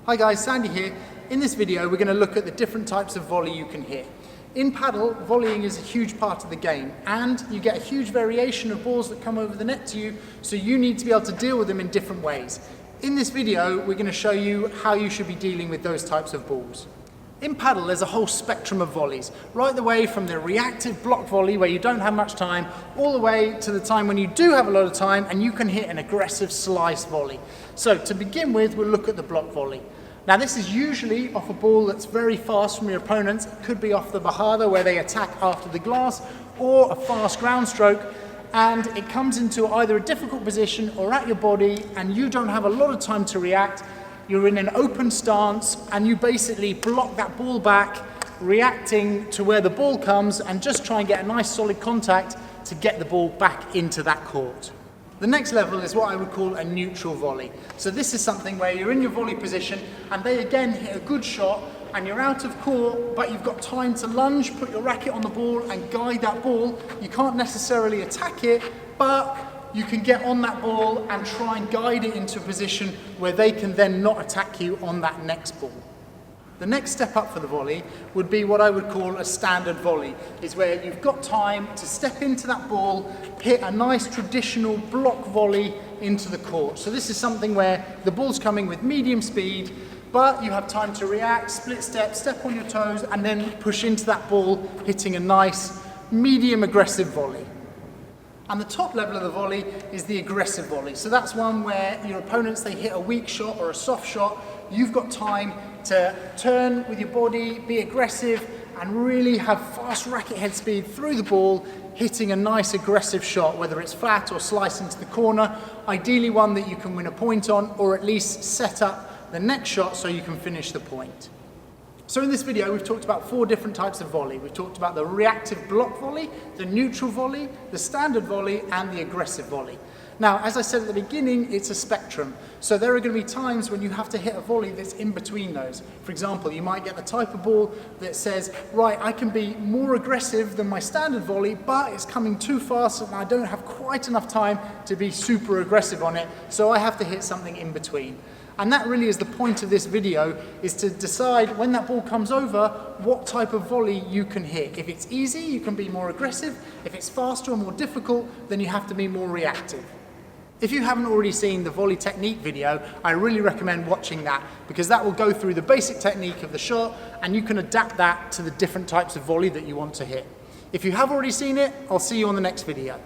Hi guys, Sandy here. In this video we're going to look at the different types of volley you can hit. In paddle, volleying is a huge part of the game and you get a huge variation of balls that come over the net to you, so you need to be able to deal with them in different ways. In this video we're going to show you how you should be dealing with those types of balls. In paddle there's a whole spectrum of volleys, right the way from the reactive block volley where you don't have much time, all the way to the time when you do have a lot of time and you can hit an aggressive slice volley. So to begin with, we'll look at the block volley. Now this is usually off a ball that's very fast from your opponents. It could be off the bajada where they attack after the glass, or a fast ground stroke, and it comes into either a difficult position or at your body and you don't have a lot of time to react. You're in an open stance and you basically block that ball back, reacting to where the ball comes, and just try and get a nice solid contact to get the ball back into that court. The next level is what I would call a neutral volley. So this is something where you're in your volley position and they again hit a good shot and you're out of court, but you've got time to lunge, put your racket on the ball and guide that ball. You can't necessarily attack it, but you can get on that ball and try and guide it into a position where they can then not attack you on that next ball. The next step up for the volley would be what I would call a standard volley, is where you've got time to step into that ball, hit a nice traditional block volley into the court. So this is something where the ball's coming with medium speed, but you have time to react, split step, step on your toes, and then push into that ball, hitting a nice medium aggressive volley. And the top level of the volley is the aggressive volley. So that's one where your opponents, they hit a weak shot or a soft shot. You've got time to turn with your body, be aggressive, and really have fast racket head speed through the ball, hitting a nice aggressive shot, whether it's flat or slice into the corner. Ideally one that you can win a point on, or at least set up the next shot so you can finish the point. So in this video we've talked about 4 different types of volley. We've talked about the reactive block volley, the neutral volley, the standard volley, and the aggressive volley. Now, as I said at the beginning, it's a spectrum. So there are going to be times when you have to hit a volley that's in between those. For example, you might get the type of ball that says, right, I can be more aggressive than my standard volley, but it's coming too fast and I don't have quite enough time to be super aggressive on it, so I have to hit something in between. And that really is the point of this video, is to decide when that ball comes over what type of volley you can hit. If it's easy, you can be more aggressive. If it's faster or more difficult, then you have to be more reactive. If you haven't already seen the volley technique video, I really recommend watching that, because that will go through the basic technique of the shot and you can adapt that to the different types of volley that you want to hit. If you have already seen it, I'll see you on the next video.